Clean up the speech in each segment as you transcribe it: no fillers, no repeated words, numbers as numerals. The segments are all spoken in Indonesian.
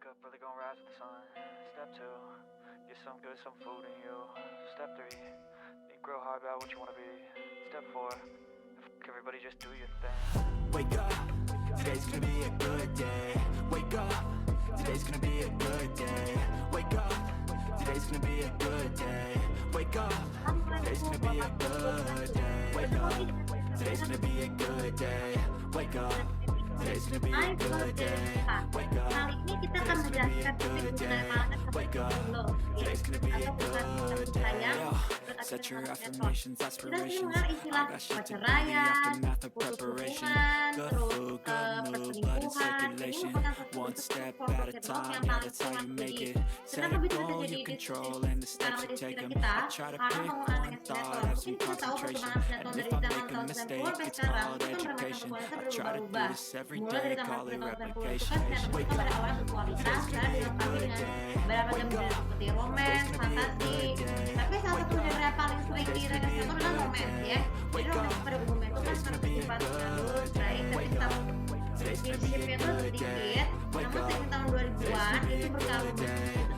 up, really gonna rise with the sun. Step 2, get some good, some food in you. Step 3, think real hard about what you wanna be. Step 4, everybody just do your thing. Wake up, today's gonna be a good day. Wake up, today's gonna be a good day. Wake up, today's gonna be a good day. Wake up, today's gonna be a good day. Wake up, today's gonna be a good day. Wake up, today's gonna be a good day. Wake up, Kali ini kita akan menjelaskan topik mengenai wake up, today's gonna be a good day. Set your affirmations, aspirations. I got shit to do, the aftermath of preparation. Good food, good mood, blood in circulation. One step at a time, yeah, that's how you make it. Set a goal you control and the steps you take them. I try to pick one thought, have some concentration. And if I make a mistake, it's called education. I try to do this every day, call it replication. Wake up, berkualitas dan dilengkapi dengan beberapa genre seperti romance, fantasi. Tapi salah satu genre yang paling sering dirasakan itu adalah romance ya. Jadi romance pada umumnya itu kan karena kehidupan lulus, baik, tapi kita kinshipnya itu sedikit. Namun sejak tahun 2000-an itu berkembang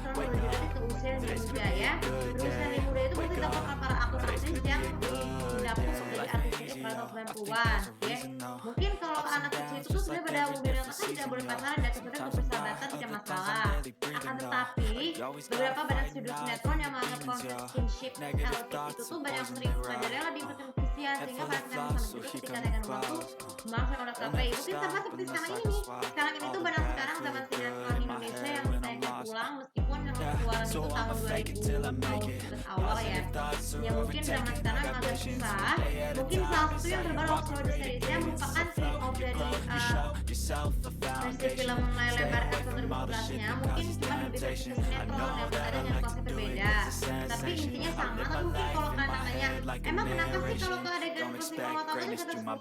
selalu berlanjut ke usia yang muda ya. Berusia yang muda itu mungkin dilakukan para aktor aktris yang didapuk dari artis pada tahun 90-an ya. Mungkin kalau anak kecil itu tuh sebenarnya pada umumnya kan tidak boleh pacaran dan sebenarnya persahabatan tidak masalah. Akan tetapi beberapa banyak studio sinetron yang menganggap konsep kinship LGBT itu tuh banyak sering pelajarinya lebih berkesian sehingga pada sinetron itu ketika dengan waktu dimaafkan oleh KPI. Mungkin sama seperti sekarang ini. Sekarang ini tuh banyak sekarang zaman sinetron Indonesia yang ditayangkan ulang meskipun yang keluaran itu tahun 2010 awal ya. Ya mungkin zaman sekarang agak susah. Mungkin salah satu yang terbaru Oxford seriesnya merupakan spin-off dari versi film layar lebar episode 2011-nya. Mungkin cuma lebih ke sinetron yang ada dengan konsep berbeda. Tapi intinya sama. Tapi mungkin kalau kalian nanya, emang kenapa sih kalau ke adegan festival tahun ini kita sebut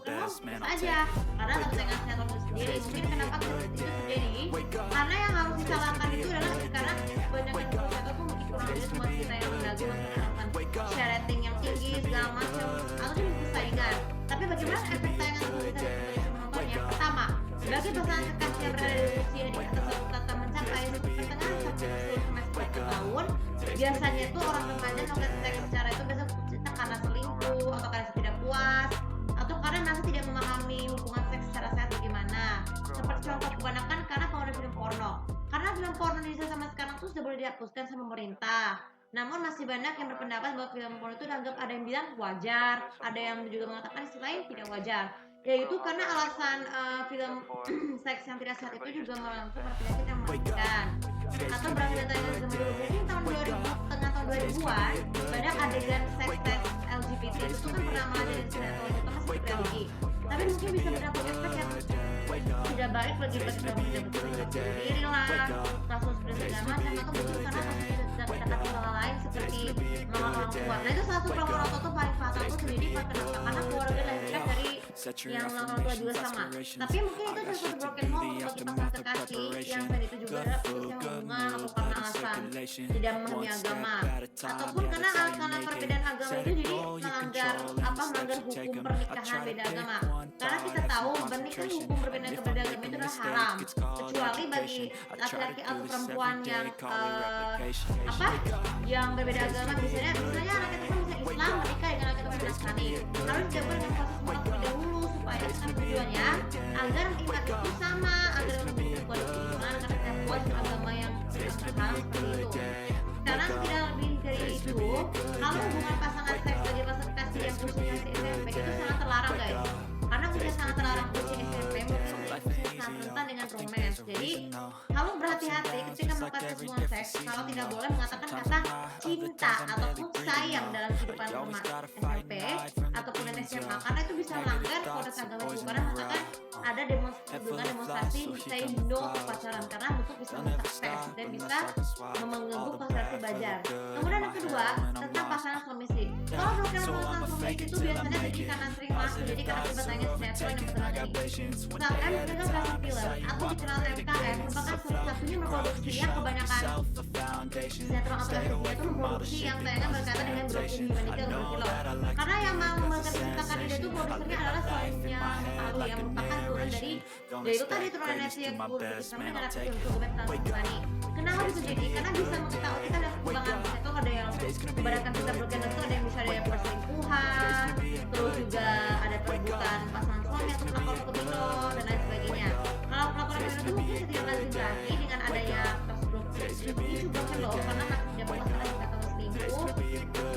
aja? Karena dengan sinetron itu sendiri. Mungkin kenapa itu terjadi? Karena yang harus disalahkan itu adalah karena banyak yang sinetron tuh mungkin kurang dari semua kita yang mendagu mengenalkan share rating yang tinggi segala macam atau cuma persaingan. Tapi bagaimana efek tayangan itu bisa menontonnya? Pertama, bagi pasangan kekasih yang berada di usia di atas satu kata mencapai pertengahan sampai 10 tahun, biasanya itu orang remaja melakukan seks secara itu biasa cerita karena selingkuh atau karena tidak puas atau karena masih tidak memahami hubungan seks secara sehat bagaimana. Seperti contoh kebanyakan karena pengaruh film porno. Karena film porno di Indonesia sama sekarang tuh sudah boleh dihapuskan sama pemerintah. Namun masih banyak yang berpendapat bahwa film porno itu dianggap ada yang bilang wajar, ada yang juga mengatakan istilah lain tidak wajar. Yaitu karena alasan film seks yang tidak sehat itu juga melangsung penyakit yang mematikan. Atau berasal dari zaman dulu, mungkin tahun 2000, tengah tahun 2000-an, banyak adegan seks LGBT itu kan pernah ada di sinetron terutama seperti religi. Tapi mungkin bisa berdampak efek yang tidak baik bagi tidak betul diri lah, kasus segala macam atau mungkin karena kasus tidak mendapatkan hal lain seperti melawan orang tua. Nah itu salah satu pelakon orang tua tuh paling fatal tuh sendiri karena keluarga lahirnya dari yang melawan orang tua juga sama. Tapi mungkin itu salah satu broken home bagi pasangan kekasih yang selain itu juga adalah putusnya hubungan atau karena alasan tidak memahami agama ataupun karena perbedaan agama itu jadi melanggar hukum pernikahan beda agama. Karena kita tahu pernikahan hukum perbedaan agama itu adalah haram kecuali bagi laki-laki atau perempuan yang yang berbeda agama. Misalnya anak itu kan bisa Islam menikah dengan laki-laki yang Nasrani, harus dijaga dengan proses sholat terlebih dahulu supaya kan tujuannya agar iman itu sama, agar menjadi kualitas iman karena kita buat agama yang haram seperti itu. Sekarang tidak lebih dari itu, kalau hubungan pasangan seks bagi pasangan kasih yang usianya masih SMP itu sangat terlarang guys. Karena usia sangat terlarang usia SMP mungkin sangat rentan dengan romance. Jadi kalau berhati-hati ketika melakukan hubungan seks, kalau tidak boleh mengatakan kata cinta ataupun sayang dalam kehidupan SMP ataupun SMA karena itu bisa melanggar kode agama itu. Karena mengatakan ada demonstrasi say no ke pacaran karena bentuk bisa merusak seks dan bisa mengganggu konsentrasi belajar. Kemudian yang kedua tentang pasangan suami istri. Kalau program pasangan suami istri itu biasanya terjadi karena sering masuk, jadi karena tiba-tiba sinetron yang betul tadi. Misalkan kita kasih film atau dikenal MKM merupakan satu-satunya memproduksi yang kebanyakan sinetron atau FTV itu memproduksi yang tayangan berkaitan dengan Brooklyn Humanity atau Brooklyn Law. Karena yang menciptakan ide itu produsernya adalah suaminya Palu yang merupakan turunan dari itu tadi turunan Netflix Brooklyn sama dengan film Gomez Transylvania. Kenapa bisa jadi? Karena bisa mengetahui kita ada perkembangan sinetron, ada yang ibaratkan kita Brooklyn itu ada yang bisa ada yang perselingkuhan, terus juga ada perebutan pasangan suami atau pelakor minor dan lain sebagainya. Kalau pelakor minor itu mungkin sedikit lazim lagi dengan adanya kasus Brooklyn Law karena tidak masalah yang kata selingkuh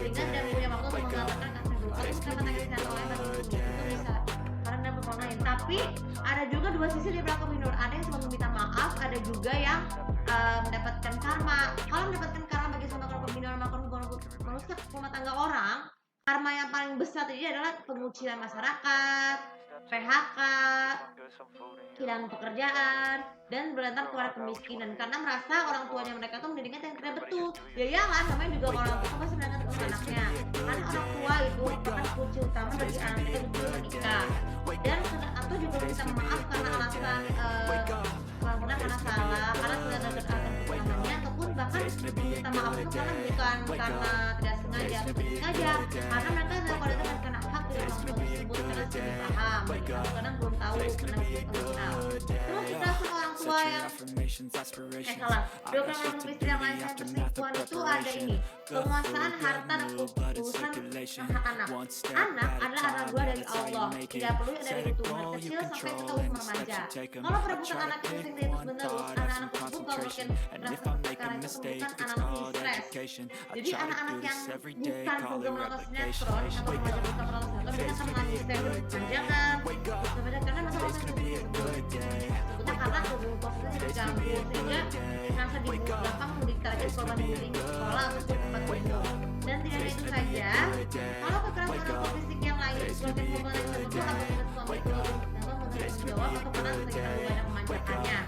sehingga tidak punya waktu untuk mengatakan kasih dulu atau kenapa tanya sinetron lain bagi itu bisa karena ada perkara lain. Tapi ada juga dua sisi dari pelakor minor, ada yang cuma meminta maaf, ada juga yang mendapatkan karma. Kalau mendapatkan karma bagi sama pelakor minor maka merusak rumah tangga orang, karma yang paling besar tadi adalah pengucilan masyarakat, PHK, kehilangan pekerjaan, dan berantam kepada kemiskinan karena merasa orang tuanya mereka tuh mendidikan yang tidak betul. Ya iyalah, namanya juga orang tua pasti mendidikan untuk anaknya. Karena orang tua itu merupakan kunci utama bagi anak kita untuk menikah. Dan atau juga minta maaf karena alasan kurang karena salah, karena sudah terdekat namanya, ataupun bahkan minta maaf itu karena bukan karena tidak sengaja, karena mereka kalau itu kan karena hak dari orang tua tersebut karena tidak paham, karena belum tahu karena belum tahu. Terus perasaan orang tua yang salah, program untuk istri yang lain yang perselingkuhan itu ada ini penguasaan harta dan urusan hak anak. Anak adalah anak buah dari Allah, tidak perlu dari hitungan kecil sampai kita umur remaja. Kalau perebutan anak itu sering terus menerus, anak-anak tersebut kalau makin merasa sekarang itu bukan anak stres. Jadi anak-anak yang bukan program nonton sinetron atau remaja bukan nonton sinetron mereka akan mengalami stres berpanjangan, karena masalah sebetulnya karena tubuh posisinya diganggu sehingga merasa dibuat gampang dikatakan korban bullying di sekolah atau tempat umum. Dan tidak hanya itu saja, kalau kekerasan atau fisik yang lain disebabkan hubungan yang tertentu apabila suami itu menanggung jawab atau pernah kita banyak memanjakannya.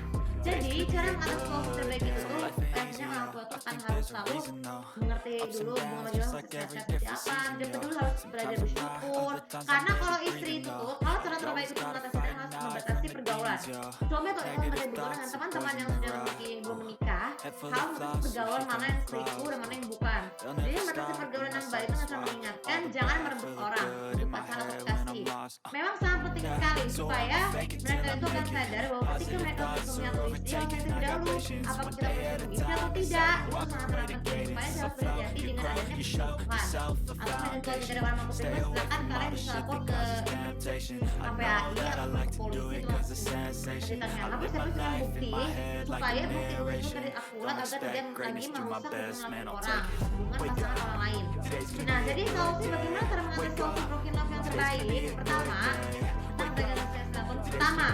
Jadi cara mengatasi konflik terbaik itu tuh biasanya orang tua tuh akan harus selalu mengerti dulu hubungan bagaimana seperti apa, dia dulu harus belajar bersyukur. Karena kalau istri itu tuh, kalau cara terbaik itu mengatasinya harus membatasi pergaulan. Suami atau istri ada bergaul dengan teman-teman yang sudah belum menikah, harus bergaul mana yang selingkuh dan mana yang bukan. Jadi membatasi pergaulan yang baik itu akan mengingatkan jangan merebut orang untuk pasangan atau kasih. Memang sangat penting sekali supaya mereka itu akan sadar bahwa ketika mereka bersuami atau istri harus cek dahulu apakah kita punya istri atau tidak. Itu sangat penting supaya jangan terjadi dengan adanya perselingkuhan atau menentukan tidak ada orang mampu pribadi. Silakan kalian bisa lapor ke KPAI atau ke polisi ceritanya. Tapi saya punya bukti supaya bukti itu tadi akurat agar tidak lagi merusak hubungan orang, hubungan pasangan orang lain. Nah, jadi solusi bagaimana cara mengatasi solusi broken love yang terbaik? Pertama,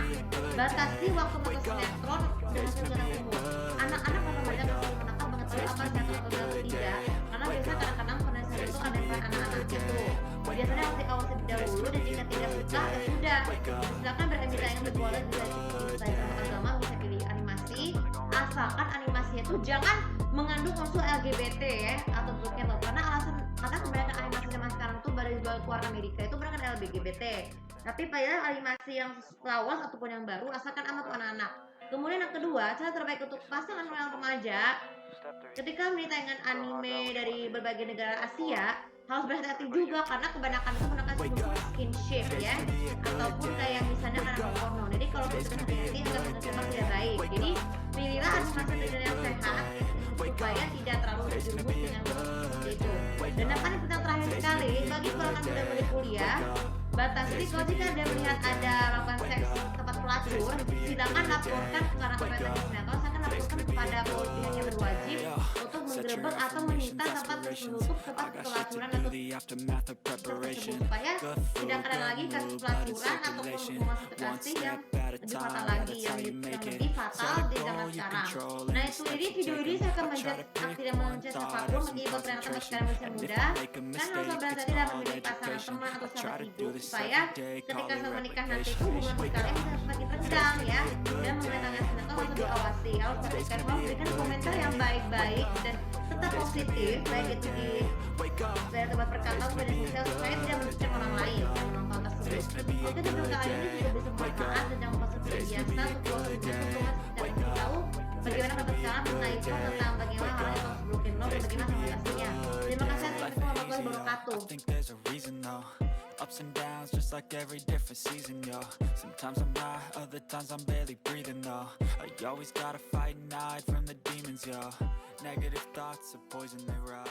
batasi waktu menonton sinetron dengan segala umur. Anak-anak dan remaja harus menangkap mengetahui apa sinetron atau tidak, karena biasanya kadang-kadang penasaran itu ada peran anak-anak itu. Biasanya harus dikawasi dahulu dan jika tidak suka ya sudah. Silakan beremisi yang berkualitas bisa belajar agama, bisa pilih animasi, asalkan animasinya itu jangan mengandung unsur LGBT ya atau broken love, karena kebanyakan animasi zaman sekarang tuh baru keluar Amerika itu mereka LGBT. Tapi padahal animasi yang lawas ataupun yang baru asalkan amat untuk anak-anak. Kemudian yang kedua, cara terbaik untuk pasangan yang remaja ketika menayangkan anime dari berbagai negara Asia harus berhati-hati juga karena kebanyakan itu menggunakan skinship ya ataupun kayak misalnya anak porno. Jadi kalau kita hati-hati agar benar-benar tidak baik. Jadi pilihlah animasi yang sehat supaya tidak terlalu berjerumus dengan seperti itu. Dan yang paling penting terakhir sekali bagi kalangan muda mulai kuliah, batasi kalau jika Anda melihat ada melakukan seks tempat pelacur, silakan laporkan ke arah kepada sinetron, silakan laporkan kepada polisi yang berwajib untuk menggerebek atau meminta tempat menutup tempat pelacuran atau supaya tidak ada lagi kasus pelacuran ataupun hubungan seperti yang lebih fatal lagi yang lebih fatal di zaman sekarang. Nah itu jadi video ini saya akan tidak mencet siapapun mengimbau ternyata masyarakat masih muda kan harus berhati dalam memilih pasangan teman atau sahabat hidup supaya ketika saat menikah nanti itu hubungan kalian bisa semakin renggang ya dan mengenai sinetron harus diawasi, harus memberikan komentar yang baik-baik dan tetap positif baik itu di dari tempat perkantoran media sosial supaya tidak merugikan orang lain yang menonton tersebut. Oke, video kali ini juga bisa bermanfaat dan jangan lupa terbiasa untuk keluar rumah untuk tidak tahu bagaimana pendapat kalian mengenai itu, tentang bagaimana hal yang harus broken law dan bagaimana mengatasinya. Terima kasih. Assalamualaikum warahmatullahi wabarakatuh. I think there's a reason though. Ups and downs, just like every different season, yo. Sometimes I'm high, other times I'm barely breathing, though. I always gotta fight and hide from the demons, yo. Negative thoughts are poison, they rot.